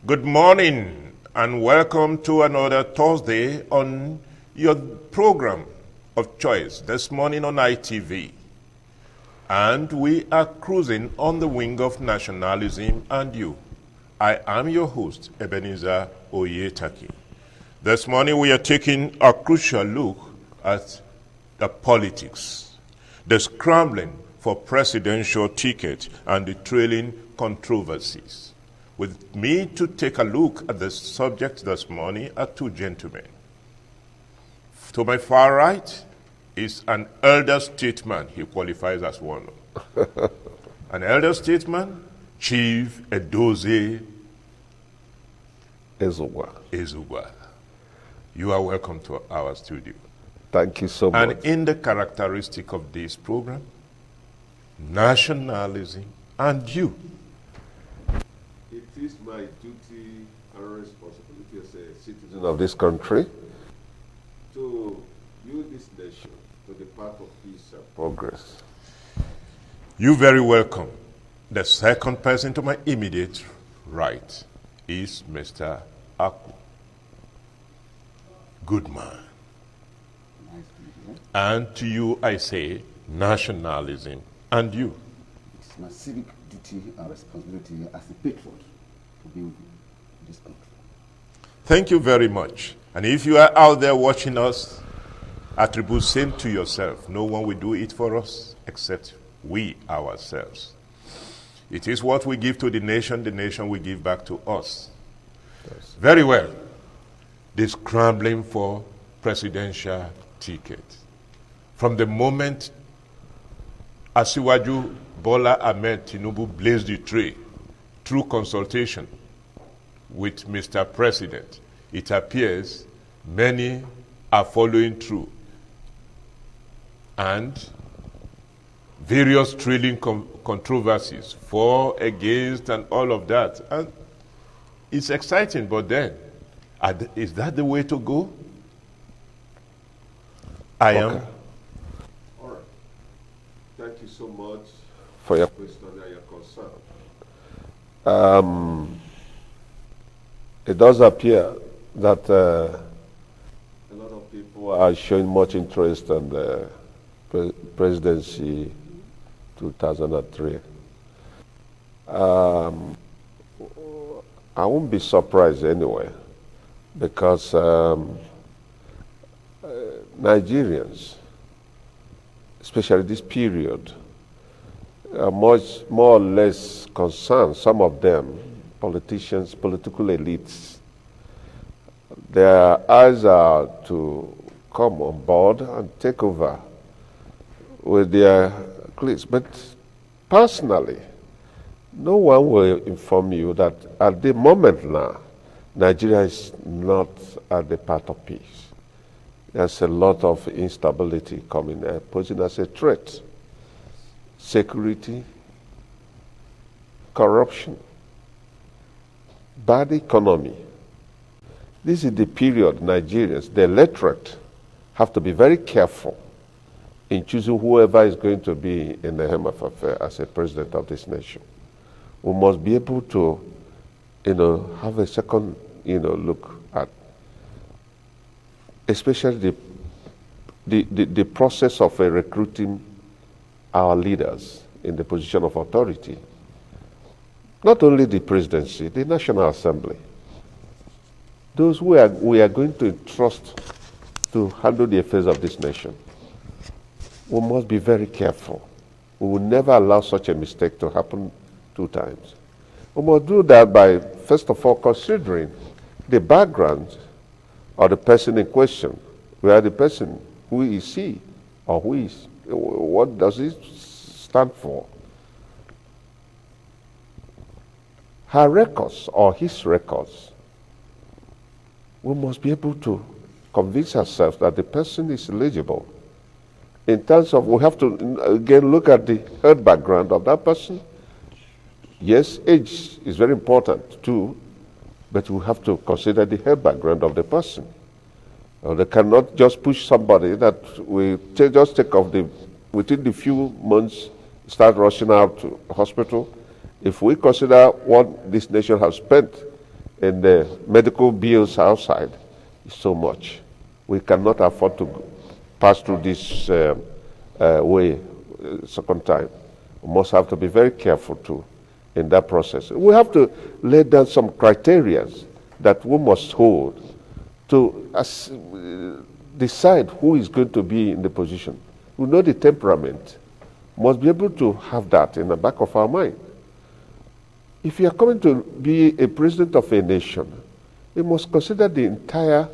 Good morning and welcome to another Thursday on your program of choice, this morning on ITV. And we are cruising on the wing of nationalism and you. I am your host, Ebenezer Oyetaki. This morning we are taking a crucial look at the politics, the scrambling for presidential ticket and the trailing controversies. With me to take a look at the subject this morning are two gentlemen. To my far right is an elder statesman. He qualifies as one. An elder statesman, Chief Edozie Ezugwa. You are welcome to our studio. Thank you so much. And in the characteristic of this program, nationalism and you. It is my duty and responsibility as a citizen of this country to build this nation to the path of peace and progress. You're very welcome. The second person to my immediate right is Mr. Aku. Good man. Nice to meet you. And to you I say nationalism and you. It's my civic duty and responsibility as a patriot to build this country. Thank you very much. And if you are out there watching us, attribute same to yourself. No one will do it for us except we ourselves. It is what we give to the nation will give back to us. Yes. Very well. The scrambling for presidential ticket. From the moment Asiwaju Bola Ahmed Tinubu blazed the trail through consultation with Mr. President, it appears many are following through. And various trailing controversies, for, against, and all of that. And it's exciting, but then, is that the way to go? I am. All right. Thank you so much for your question and your concern. It does appear that a lot of people are showing much interest in the presidency 2003. I won't be surprised anyway, because Nigerians, especially this period, are more or less concerned, some of them, politicians, political elites. Their eyes are to come on board and take over with their cliques. But personally, no one will inform you that at the moment now, Nigeria is not at the path of peace. There's a lot of instability coming, posing as a threat. Security, corruption, bad economy. This is the period Nigerians, the electorate, have to be very careful in choosing whoever is going to be in the helm of affairs as a president of this nation. We must be able to, have a second, look at, especially the process of recruiting our leaders in the position of authority. Not only the presidency, the National Assembly. Those we are going to entrust to handle the affairs of this nation. We must be very careful. We will never allow such a mistake to happen two times. We must do that by, first of all, considering the background of the person in question. Where the person, who is he, or what does he stand for? Her records or his records. We must be able to convince ourselves that the person is eligible. In terms of, we have to again look at the health background of that person. Yes, age is very important too, but we have to consider the health background of the person. They cannot just push somebody that we just take off within the few months, start rushing out to hospital. If we consider what this nation has spent and the medical bills outside is so much. We cannot afford to pass through this way second time. We must have to be very careful too in that process. We have to lay down some criteria that we must hold to decide who is going to be in the position. We know the temperament. Must be able to have that in the back of our mind. If you are coming to be a president of a nation, you must consider the entire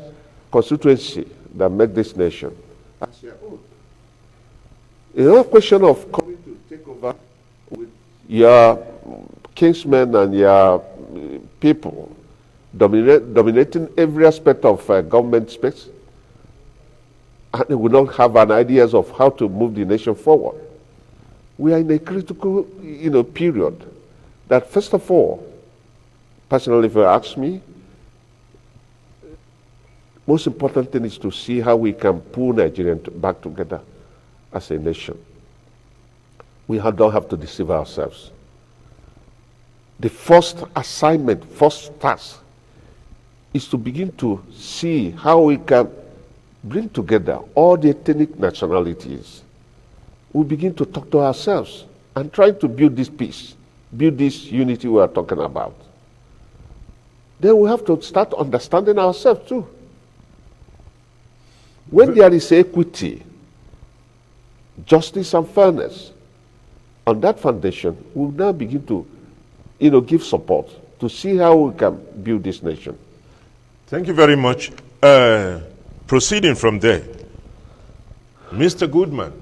constituency that make this nation as your own. It's not a question of coming to take over with your kinsmen and your people dominating every aspect of government space, and they will not have an ideas of how to move the nation forward. We are in a critical, period that, first of all, personally, if you ask me, most important thing is to see how we can pull Nigeria back together as a nation. We don't have to deceive ourselves. The first assignment, first task, is to begin to see how we can bring together all the ethnic nationalities. We begin to talk to ourselves and try to build this peace, build this unity we are talking about. Then we have to start understanding ourselves too. When there is equity, justice and fairness, on that foundation, we'll now begin to give support to see how we can build this nation. Thank you very much. Proceeding from there, Mr. Goodman,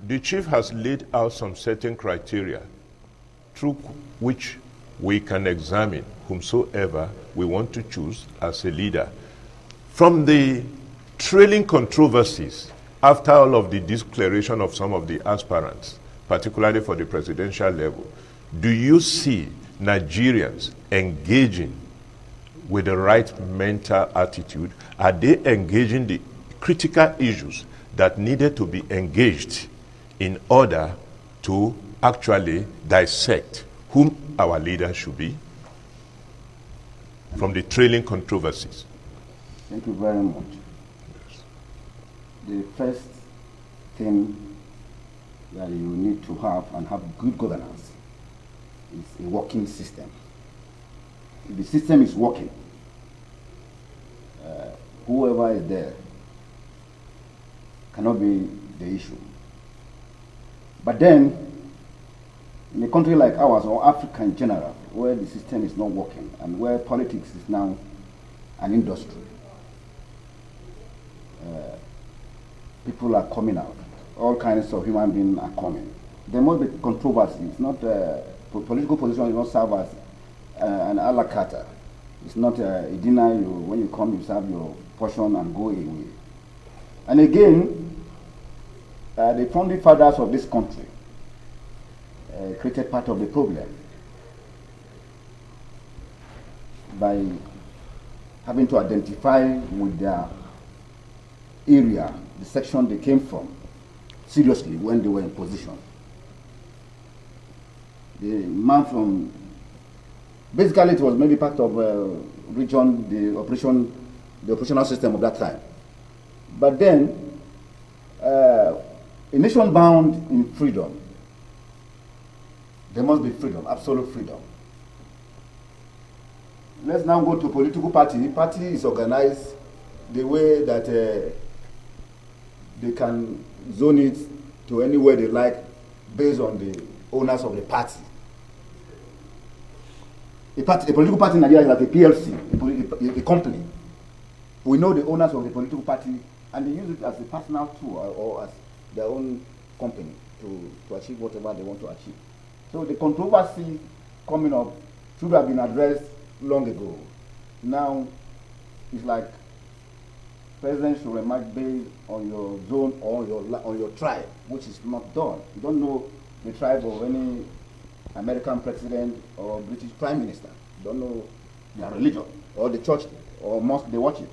the chief has laid out some certain criteria through which we can examine whomsoever we want to choose as a leader. From the trailing controversies after all of the declaration of some of the aspirants, particularly for the presidential level, do you see Nigerians engaging with the right mental attitude? Are they engaging the critical issues that needed to be engaged in order to actually dissect whom our leaders should be from the trailing controversies? Thank you very much. The first thing that you need to have and have good governance is a working system. If the system is working, whoever is there cannot be the issue. But then, in a country like ours, or Africa in general, where the system is not working and where politics is now an industry, people are coming out. All kinds of human beings are coming. There must be controversy. It's not political position is not served as an a la carte. It's not a dinner. When you come, you serve your portion and go away. And again, the founding fathers of this country created part of the problem by having to identify with their area, the section they came from, seriously when they were in position. The man from, basically it was maybe part of region, the operational system of that time. But then, a nation bound in freedom, there must be freedom, absolute freedom. Let's now go to political party. The party is organized the way that they can zone it to anywhere they like based on the owners of the party. A political party in Nigeria is like a PLC, a company. We know the owners of the political party and they use it as a personal tool or as their own company to achieve whatever they want to achieve. So the controversy coming up should have been addressed long ago. Now, it's like president should remark based on your zone or on your tribe, which is not done. You don't know the tribe of any American president or British prime minister. You don't know their religion or the church or mosque they worship.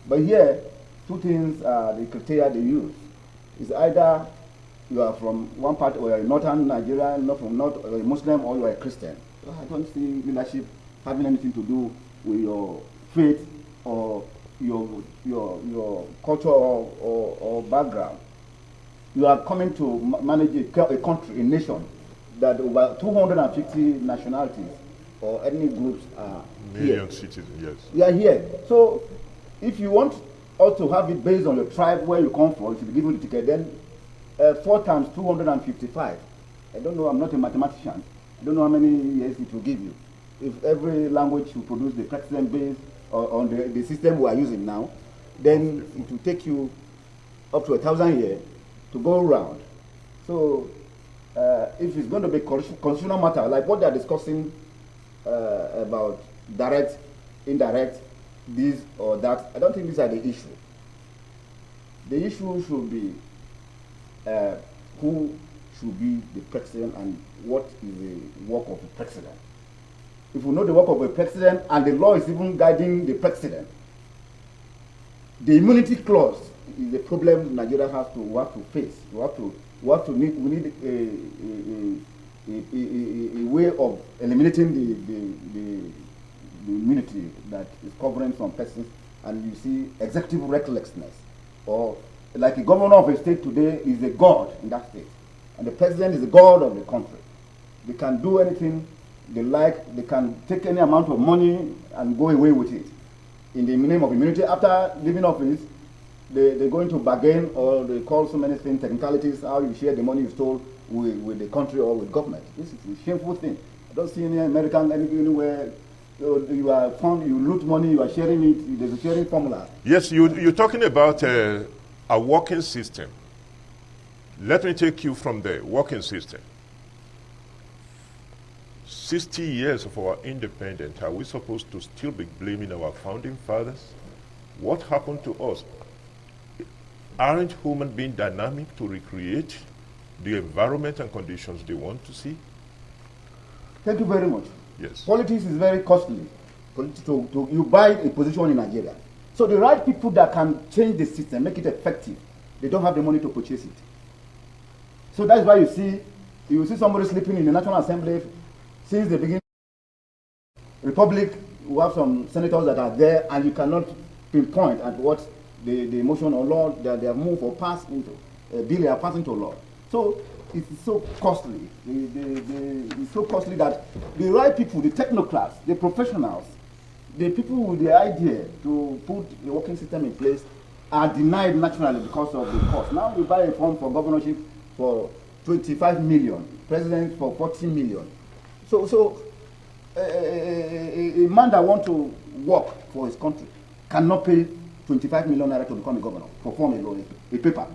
But here, two things are the criteria they use. It's either you are from one part, or you are in northern Nigeria, not from north, or a Muslim, or you are a Christian. I don't see leadership having anything to do with your faith or your culture or background. You are coming to manage a country, a nation, that over 250 nationalities or ethnic groups are Million here. citizens, yes. You are here. So if you want us to have it based on your tribe, where you come from, if you give you the ticket, then 4 times 255. I don't know, I'm not a mathematician. I don't know how many years it will give you. If every language will produce the president based on the system we are using now, then it will take you up to 1,000 years to go around. So if it's going to be constitutional matter, like what they are discussing about direct, indirect, this or that, I don't think these are the issue. The issue should be who should be the president and what is the work of the president. If we know the work of a president and the law is even guiding the president, the immunity clause is the problem Nigeria has to face. We need a way of eliminating the immunity that is covering some persons, and you see executive recklessness, or like a governor of a state today is a god in that state, and the president is the god of the country. They can do anything they like. They can take any amount of money and go away with it in the name of immunity. After leaving office, they're going to bargain, or they call so many things technicalities, how you share the money you stole with the country or with government. This is a shameful thing. I don't see any American anywhere. You are found, you loot money, you are sharing it, there's a sharing formula. Yes, you're talking about a working system. Let me take you from the working system. 60 years of our independence, are we supposed to still be blaming our founding fathers? What happened to us? Aren't human beings dynamic to recreate the environment and conditions they want to see? Thank you very much. Yes. Politics is very costly. You buy a position in Nigeria. So the right people that can change the system, make it effective, they don't have the money to purchase it. So that's why you see somebody sleeping in the National Assembly since the beginning. Republic, we have some senators that are there, and you cannot pinpoint at what the motion or law that they have moved or passed into, bill they are passing into law. So it's so costly. It's so costly that the right people, the technocrats, the professionals, the people with the idea to put the working system in place are denied naturally because of the cost. Now you buy a form for governorship for 25 million, president for 40 million. So a man that wants to work for his country cannot pay 25 million naira to become a governor for form a paper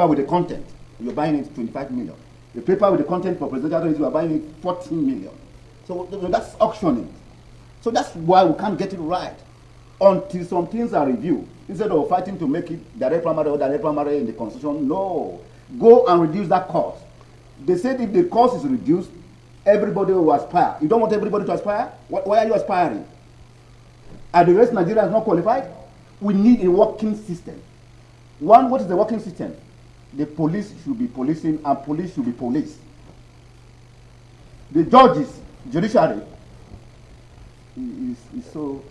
with the content. You're buying it 25 million. The paper with the content for presidential race, you are buying it 14 million. So that's auctioning. So that's why we can't get it right until some things are reviewed. Instead of fighting to make it direct primary or direct primary in the constitution, no. Go and reduce that cost. They said if the cost is reduced, everybody will aspire. You don't want everybody to aspire? Why are you aspiring? Are the rest of Nigeria not qualified? We need a working system. One, what is the working system? The police should be policing and police should be police. The judges, judiciary, is so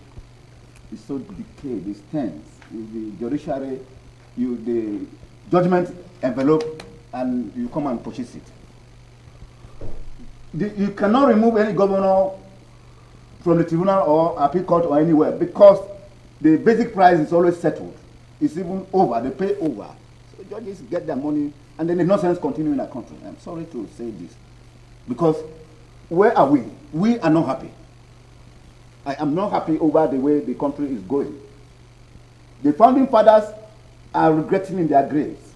decayed, it's tense. The judiciary, the judgment envelope, and you come and purchase it. You cannot remove any governor from the tribunal or appeal court or anywhere because the basic price is always settled. It's even over, they pay over. So judges get their money and then the nonsense continue in our country. I'm sorry to say this. Because where are we? We are not happy. I am not happy over the way the country is going. The founding fathers are regretting in their graves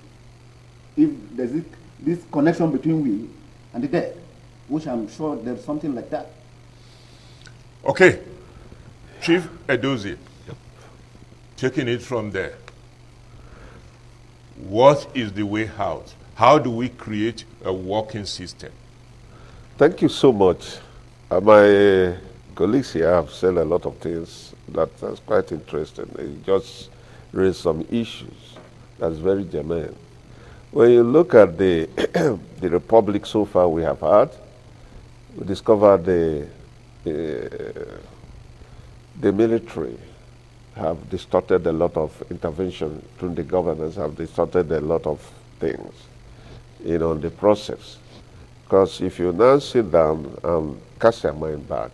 if there's this connection between we and the dead, which I'm sure there's something like that. Okay. Chief Edozie, taking it from there, what is the way out? How do we create a working system? Thank you so much. My colleagues here have said a lot of things that's quite interesting. They just raised some issues that's very germane. When you look at the the republic so far we have had, we discovered the military have distorted a lot of intervention through the governance, have distorted a lot of things, in the process. Because if you now sit down and cast your mind back,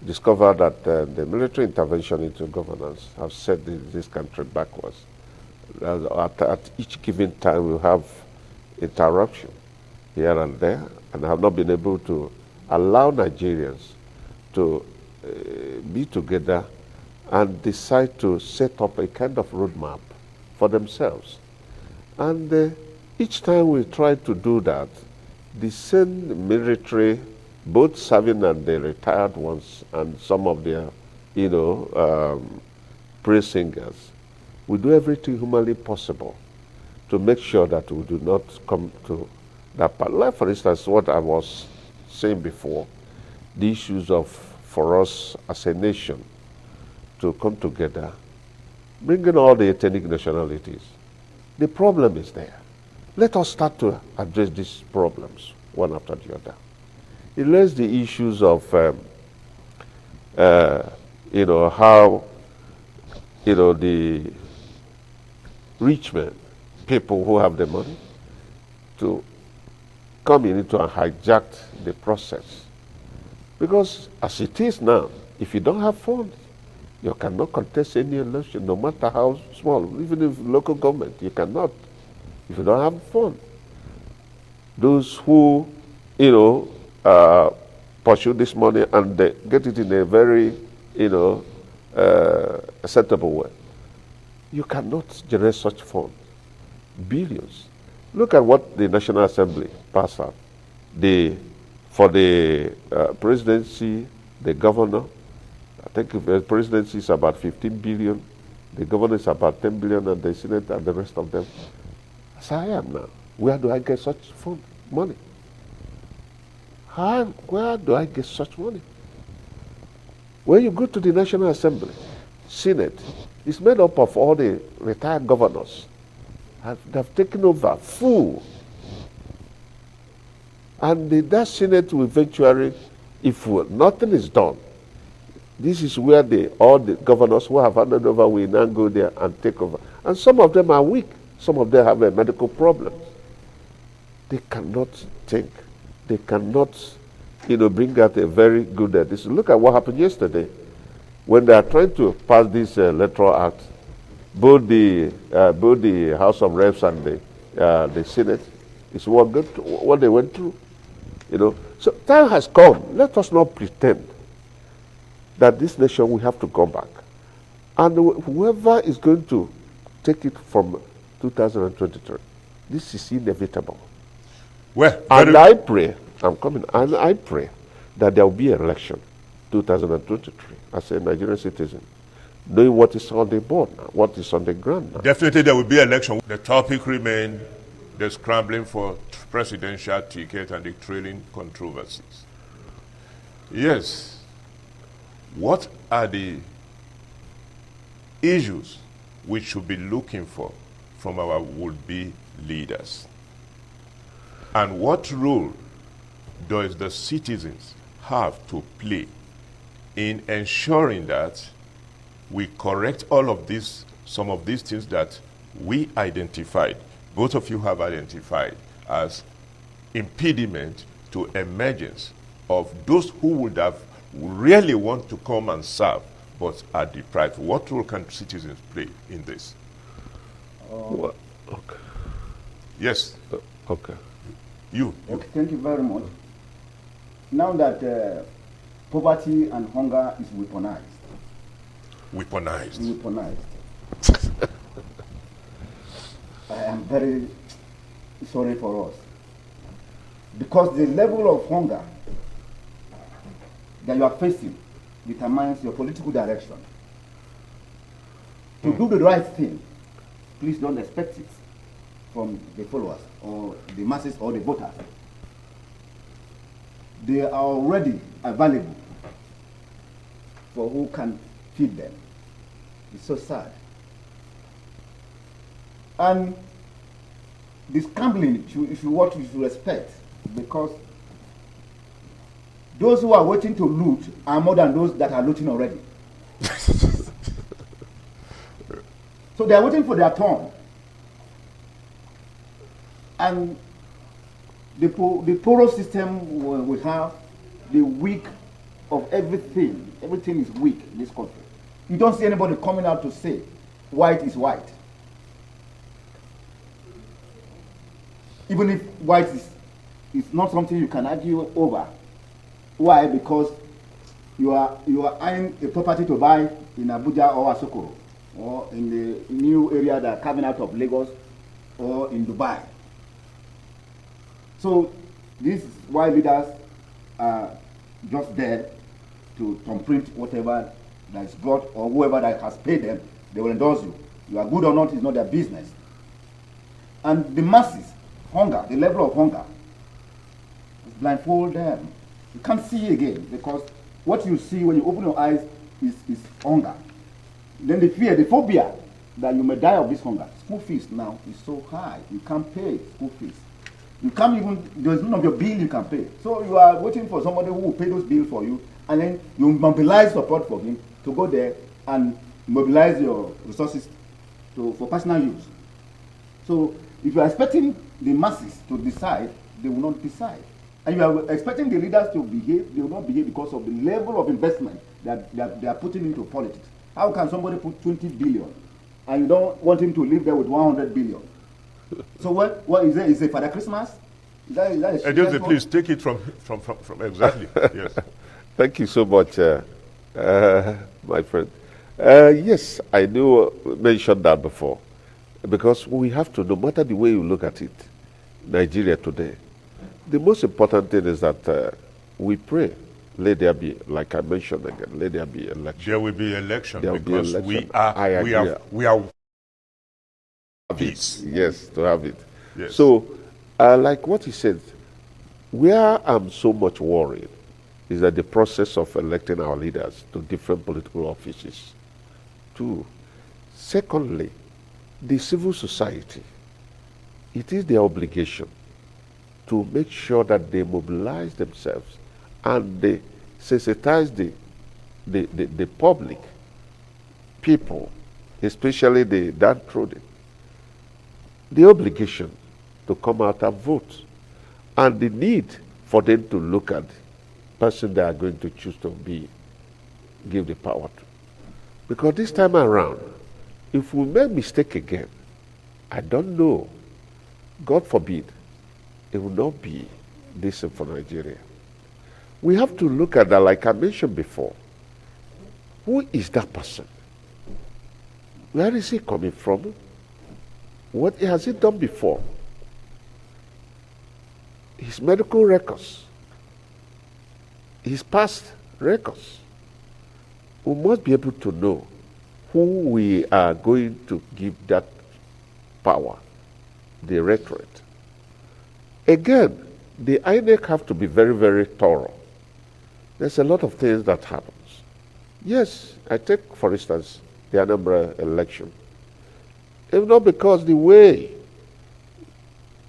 discover that the military intervention into governance have set this country backwards. At each given time, we have interruption here and there, and have not been able to allow Nigerians to be together and decide to set up a kind of roadmap for themselves. And each time we try to do that, the same military, both serving and the retired ones, and some of their, praise singers, we do everything humanly possible to make sure that we do not come to that part. Like, for instance, what I was saying before, the issues of, for us as a nation, to come together, bringing all the ethnic nationalities. The problem is there. Let us start to address these problems one after the other. It lays the issues of, how, the rich men, people who have the money, to come into and hijack the process. Because as it is now, if you don't have funds, you cannot contest any election, no matter how small. Even if local government, you cannot, if you don't have funds. Those who, pursue this money and they get it in a very, acceptable way, you cannot generate such funds. Billions. Look at what the National Assembly passed out. For the presidency, the governor, I think the presidency is about 15 billion, the governor is about 10 billion, and the Senate and the rest of them. As I am now, where do I get such money? Where do I get such money? When you go to the National Assembly, Senate, it's made up of all the retired governors. They've taken over full. And that Senate will eventually, if nothing is done, this is where all the governors who have handed over will now go there and take over. And some of them are weak. Some of them have a medical problem. They cannot think. They cannot, bring out a very good decision. Look at what happened yesterday when they are trying to pass this electoral act. Both the House of Reps and the Senate is what they went through. So time has come. Let us not pretend that this nation will have to come back. And whoever is going to take it from 2023, this is inevitable. Well, and I pray, I'm coming, and I pray that there will be an election 2023 as a Nigerian citizen, knowing what is on the board now, what is on the ground now. Definitely there will be election. The topic remains the scrambling for presidential ticket and the trailing controversies. Yes. What are the issues we should be looking for from our would-be leaders? And what role does the citizens have to play in ensuring that we correct all of this, some of these things that we identified, both of you have identified as impediment to emergence of those who would have really want to come and serve but are deprived? What role can citizens play in this? Okay. Yes. Okay. You. Okay, thank you very much. Now that poverty and hunger is weaponized. Weaponized. I am very sorry for us. Because the level of hunger that you are facing determines your political direction. To do the right thing, please don't expect it from the followers or the masses or the voters. They are already available for who can feed them. It's so sad. And this scrambling, if you want, you should respect, because those who are waiting to loot are more than those that are looting already. So they are waiting for their turn. And the porous system we have, the weak of everything is weak in this country. You don't see anybody coming out to say white is white. Even if white is not something you can argue over. Why? Because you are eyeing a property to buy in Abuja or Asokoro, or in the new area that are coming out of Lagos, or in Dubai. So this is why leaders are just there to thumbprint whatever that is brought, or whoever that has paid them, they will endorse you. You are good or not is not their business. And the masses, hunger, the level of hunger, blindfold them. You can't see again, because what you see when you open your eyes is hunger. Then the fear, the phobia that you may die of this hunger. School fees now is so high, you can't pay school fees. You can't even, there's none of your bill you can pay. So you are waiting for somebody who will pay those bills for you, and then you mobilize support for him to go there and mobilize your resources for personal use. So if you are expecting the masses to decide, they will not decide. And you are expecting the leaders to behave, they will not behave because of the level of investment that they are putting into politics. How can somebody put 20 billion and you don't want him to live there with 100 billion? So what is it? Is it Father Christmas? Is that Jose, please take it from exactly. Yes. Thank you so much, my friend. Yes, I mentioned that before, because we have to, no matter the way you look at it, Nigeria today, the most important thing is that we pray. Let there be, like I mentioned again, let there be election. There will be election, there because will be election. we are peace. Yes, to have it. Yes. So, like what he said, where I'm so much worried is that the process of electing our leaders to different political offices. Two, secondly, the civil society, it is their obligation to make sure that they mobilize themselves and they sensitize the public, people, especially the downtrodden, the obligation to come out and vote, and the need for them to look at the person they are going to choose to give the power to. Because this time around, if we make mistake again, I don't know, God forbid, it will not be decent for Nigeria. We have to look at that, like I mentioned before. Who is that person? Where is he coming from? What has he done before? His medical records, his past records. We must be able to know who we are going to give that power, the electorate. Again, the INEC have to be very, very thorough. There's a lot of things that happens. Yes, I take, for instance, the Anambra election. If not because the way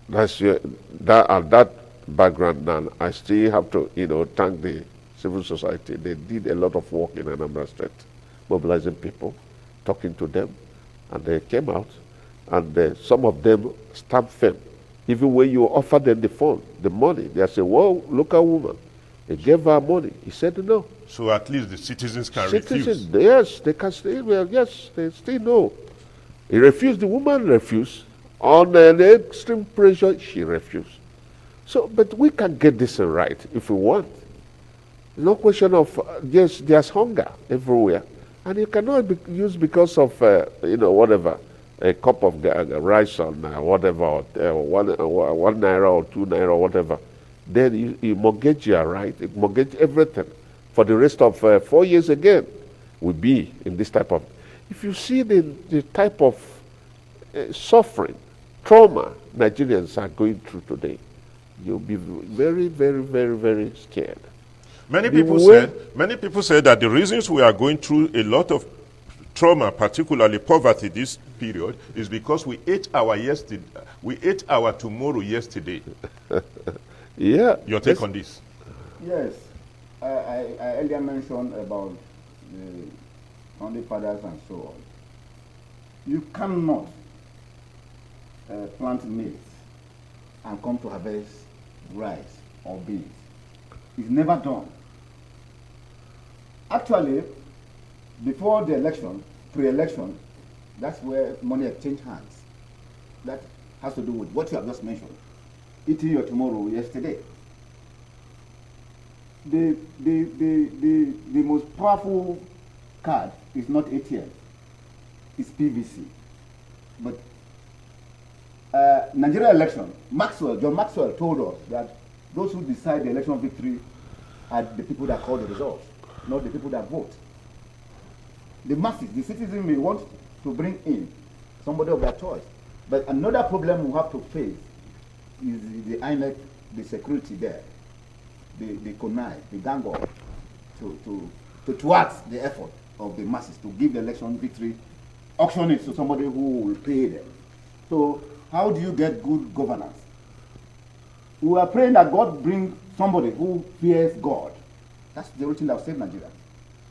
that background now, I still have to, thank the civil society. They did a lot of work in Anambra State, mobilizing people, talking to them, and they came out, and some of them stand firm. Even when you offer them the phone, the money, they say, "Well, local woman." They gave her money. He said no. So at least the citizens can refuse. Yes, they can still. Well, yes, they still know. He refused. The woman refused. On an extreme pressure, she refused. So, but we can get this right if we want. No question of yes, there's hunger everywhere, and you cannot be used because of whatever, a cup of rice on whatever, or one naira or 2 naira or whatever. Then you mortgage your right, you mortgage everything for the rest of 4 years again. Will be in this type of. If you see the type of suffering, trauma Nigerians are going through today, you'll be very, very, very, very scared. Many people said that the reasons we are going through a lot of trauma, particularly poverty this period, is because we ate our tomorrow yesterday. Yeah. Your take on this? Yes. I earlier mentioned about the founding fathers and so on. You cannot plant maize and come to harvest rice or beans. It's never done. Actually, before the election, pre-election, that's where money exchange hands. That has to do with what you have just mentioned. Eating your tomorrow yesterday. The most powerful card is not ATM, it's PVC. But Nigeria election, John Maxwell told us that those who decide the election victory are the people that call the results, not the people that vote. The masses, the citizens may want to bring in somebody of their choice. But another problem we have to face is the INEC, the security there, the connive, the gang up to thwart the effort of the masses to give the election victory, auction it to somebody who will pay them. So how do you get good governance? We are praying that God bring somebody who fears God. That's the only thing that will save Nigeria.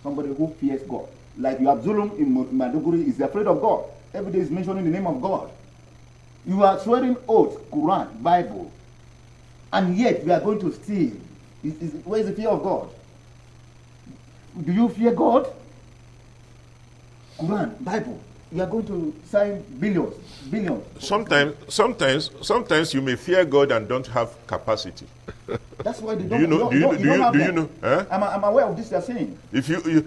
Somebody who fears God. Like you have Zulum in Maiduguri is afraid of God. Every day is mentioning the name of God. You are swearing oath, Quran, Bible, and yet we are going to steal. Where is the fear of God? Do you fear God? Quran, Bible. You are going to sign billions. Sometimes you may fear God and don't have capacity. That's why they Do you know? Huh? I'm aware of this. They're saying.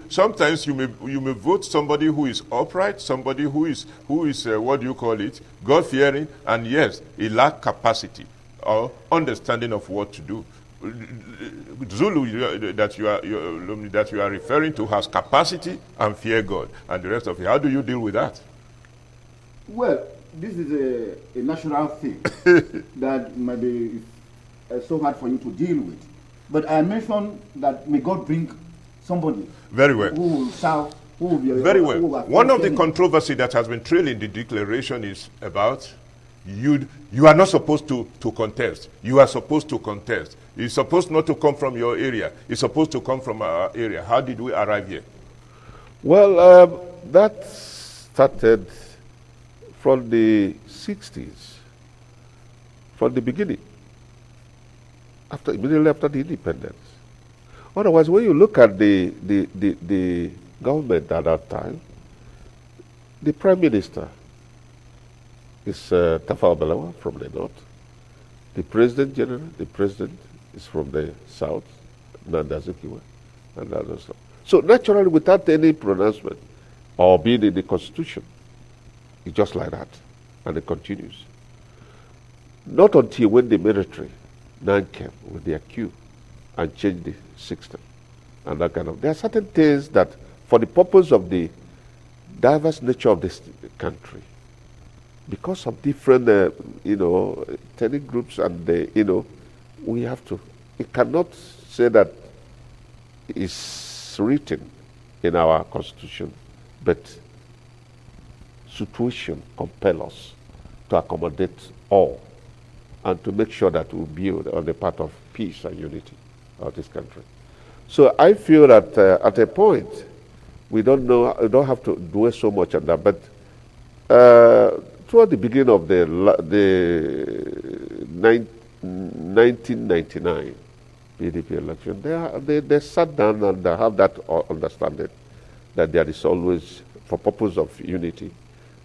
Sometimes you may vote somebody who is upright, somebody who is what do you call it, God-fearing, and yes, he lack capacity or understanding of what to do. Zulu that you are referring to has capacity and fear God, and the rest of it. How do you deal with that? Well, this is a natural thing that might be so hard for you to deal with. But I mentioned that may God bring somebody very well who will serve, who will be very well. One of the controversy that has been trailing the declaration is about you are not supposed to contest. You are supposed to contest. It's supposed not to come from your area. It's supposed to come from our area. How did we arrive here? Well, that started from the 60s, from the beginning, immediately after the independence. Otherwise, when you look at the government at that time, the Prime Minister is Tafawa Balewa from the north. The President General, the President is from the south, Nanda Azikiwe, and others. So naturally, without any pronouncement or being in the Constitution, it's just like that, and it continues. Not until when the military now came with their coup and changed the system, and that kind of. There are certain things that, for the purpose of the diverse nature of this country, because of different, ethnic groups, and we have to. It cannot say that it's written in our Constitution, but situation compel us to accommodate all and to make sure that we build on the path of peace and unity of this country. So I feel that at a point, we don't have to dwell so much on that, but toward the beginning of the 1999 PDP election, they sat down and they have that understanding that there is always, for purpose of unity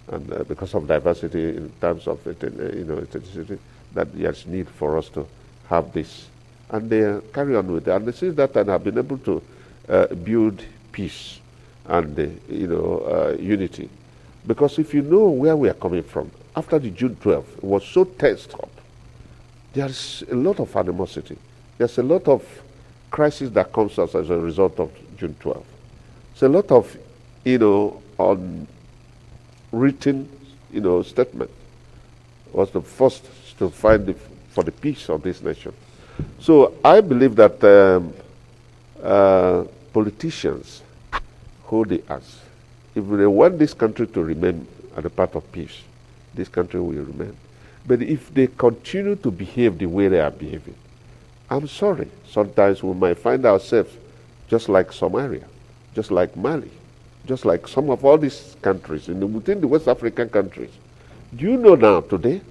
and because of diversity in terms of ethnicity, that there's need for us to have this. And they carry on with it. And since that time, have been able to build peace and unity. Because if you know where we are coming from, after the June 12th, it was so tensed up. There's a lot of animosity. There's a lot of crisis that comes as a result of June 12th. It's a lot of, unwritten, statement. Was the first to find for the peace of this nation. So I believe that politicians hold the axe If they want this country to remain at a path of peace, this country will remain. But if they continue to behave the way they are behaving, I'm sorry, sometimes we might find ourselves just like Somalia, just like Mali, just like some of all these countries within the West African countries. Do you know now today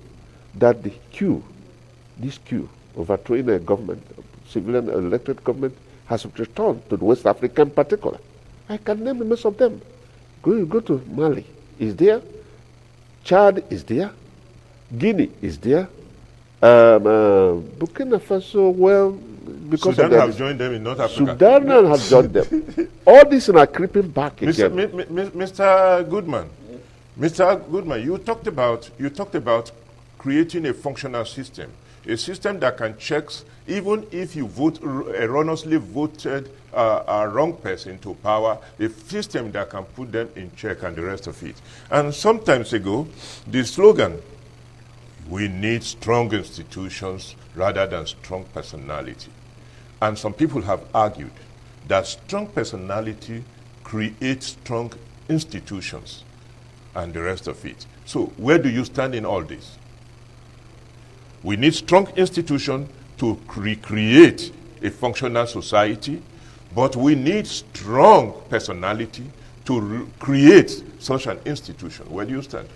that this coup, overthrowing a government, civilian elected government, has returned to the West Africa in particular? I can name most of them. Go to Mali, is there. Chad is there. Guinea is there. Burkina Faso, well, because Sudan of have joined them in North Africa. Sudan has joined them. All these are creeping back again. Mr. Goodman, Mr. Goodman, you talked about creating a functional system, a system that can check even if you erroneously voted a wrong person to power, a system that can put them in check and the rest of it. And sometimes ago, the slogan, "We need strong institutions rather than strong personality." And some people have argued that strong personality creates strong institutions and the rest of it. So where do you stand in all this? We need strong institutions to recreate a functional society, but we need strong personality to create such an institution. Where do you stand?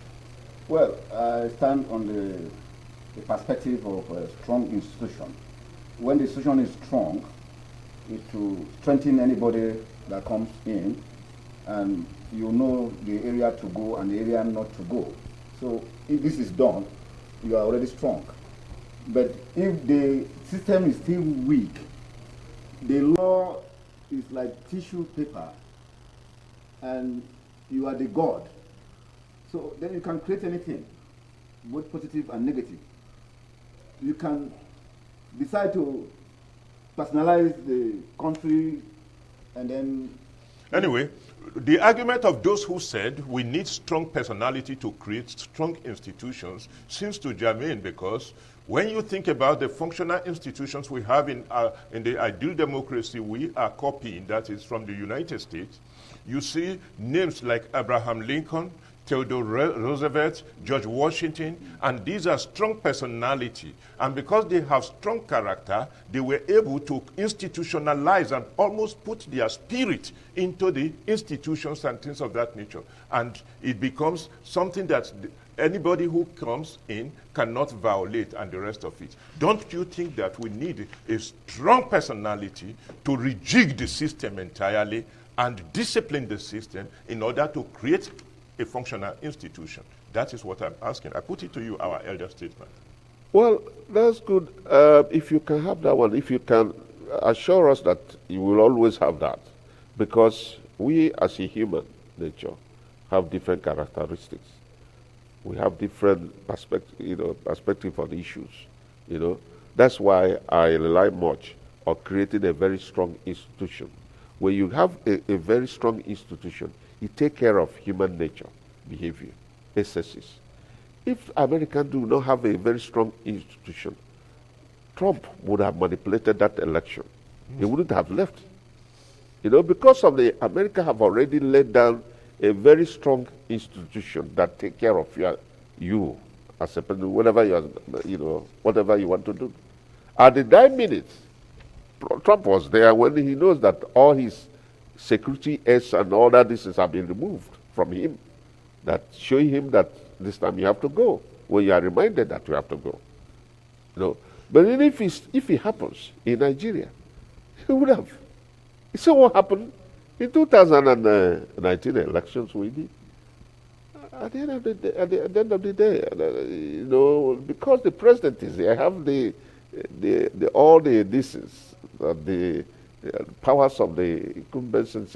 Well, I stand on the perspective of a strong institution. When the institution is strong, it will strengthen anybody that comes in, and you know the area to go and the area not to go. So if this is done, you are already strong. But if the system is still weak, the law is like tissue paper, and you are the god. So then you can create anything, both positive and negative. You can decide to personalize the country, and then... Anyway, the argument of those who said we need strong personality to create strong institutions seems to germane, because when you think about the functional institutions we have in the ideal democracy we are copying, that is from the United States, you see names like Abraham Lincoln, Theodore Roosevelt, George Washington, and these are strong personality. And because they have strong character, they were able to institutionalize and almost put their spirit into the institutions and things of that nature. And it becomes something that anybody who comes in cannot violate and the rest of it. Don't you think that we need a strong personality to rejig the system entirely and discipline the system in order to create a functional institution? That is what I'm asking. I put it to you, our elder statesman. Well, that's good. If you can have that one, if you can assure us that you will always have that, because we as a human nature have different characteristics. We have different perspective on issues. That's why I rely much on creating a very strong institution. When you have a very strong institution, you take care of human nature, behavior, excesses. If Americans do not have a very strong institution, Trump would have manipulated that election. He wouldn't have left. Because of America have already laid down a very strong institution that take care of you as a person, whatever you want to do. At the 9 minutes, Trump was there when he knows that all his security aids and all that have been removed from him, that showing him that this time you have to go, when you are reminded that you have to go. But then if it happens in Nigeria, he would have. You see what happened in 2019 elections we did. At the end of the day, because the president is there, I have all the powers of the incumbents, and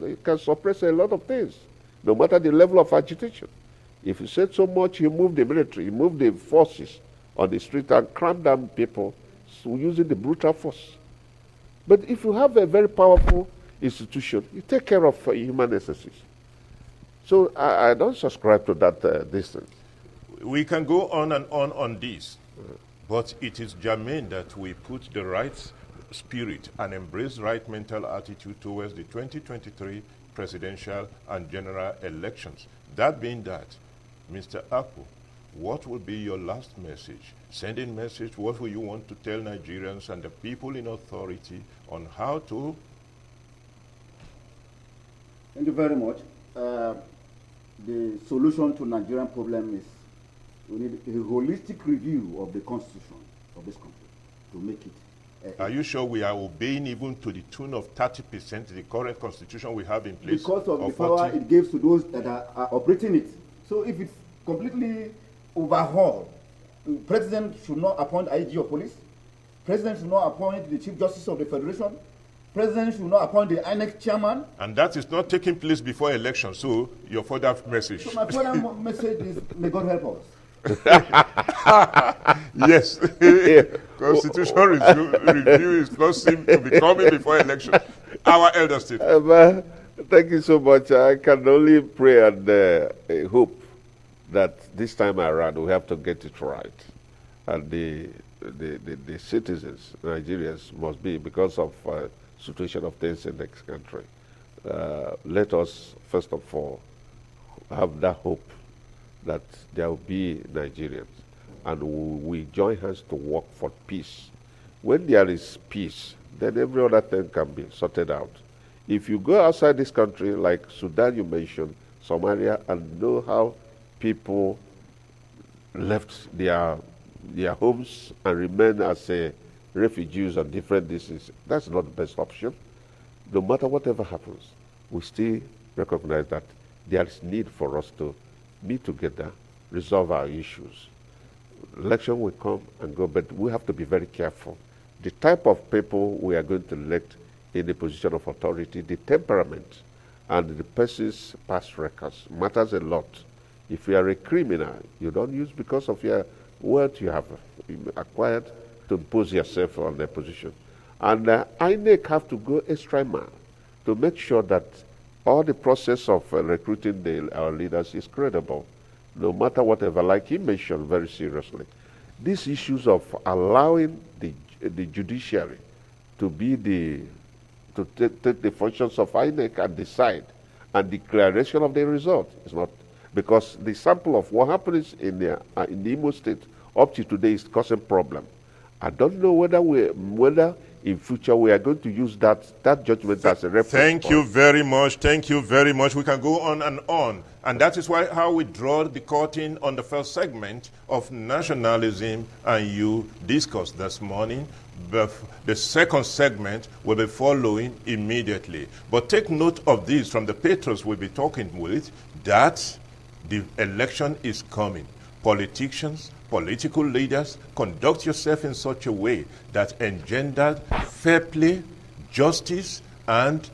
it can suppress a lot of things, no matter the level of agitation. If you said so much, you move the military, you move the forces on the street and cram down people using the brutal force. But if you have a very powerful institution, you take care of human necessities. So I don't subscribe to that distance. We can go on and on this, but it is germane that we put the right spirit and embrace right mental attitude towards the 2023 presidential and general elections. That being that, Mr. Akpo, what will be your last message? Sending message, what will you want to tell Nigerians and the people in authority on how to? Thank you very much. The solution to Nigerian problem is we need a holistic review of the constitution of this country to make it. Are you sure we are obeying even to the tune of 30% the current constitution we have in place? Because of the power it gives to those that are operating it. So if it's completely overhauled, the president should not appoint IG of police, president should not appoint the chief justice of the federation, president should not appoint the INEC chairman. And that is not taking place before election, so your further message. So my further message is, may God help us. Yes. Constitution review is not seem to be coming before election. Our elder state. Thank you so much. I can only pray and hope that this time around we have to get it right. And the citizens, Nigerians, must be, because of situation of things in the country, let us first of all have that hope that there will be Nigerians, and we join hands to work for peace. When there is peace, then every other thing can be sorted out. If you go outside this country, like Sudan you mentioned, Somalia, and know how people left their homes and remain as refugees on different distances, that's not the best option. No matter whatever happens, we still recognize that there is need for us to meet together, resolve our issues. Election will come and go, but we have to be very careful. The type of people we are going to elect in the position of authority, the temperament, and the person's past records matters a lot. If you are a criminal, you don't use because of your wealth you have acquired to impose yourself on their position. And INEC have to go extra mile to make sure that all the process of recruiting our leaders is credible, no matter whatever. Like he mentioned very seriously, these issues of allowing the judiciary to be to take the functions of INEC and decide, and declaration of the result is not, because the sample of what happens in the Imo State up to today is causing problem. I don't know whether in future we are going to use that judgment as a reference. Thank you very much. Thank you very much. We can go on. And that is how we draw the curtain on the first segment of nationalism and you discussed this morning. The second segment will be following immediately. But take note of this from the patrons we'll be talking with, that the election is coming. Politicians, political leaders, conduct yourself in such a way that engenders fair play, justice, and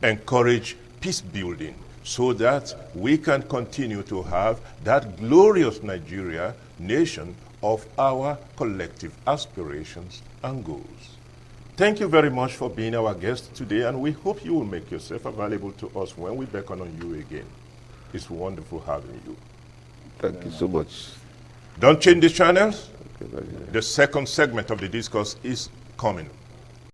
encourage peace building, so that we can continue to have that glorious Nigeria nation of our collective aspirations and goals. Thank you very much for being our guest today, and we hope you will make yourself available to us when we beckon on you again. It's wonderful having you. Thank you so much. Don't change the channels. The second segment of the discourse is coming.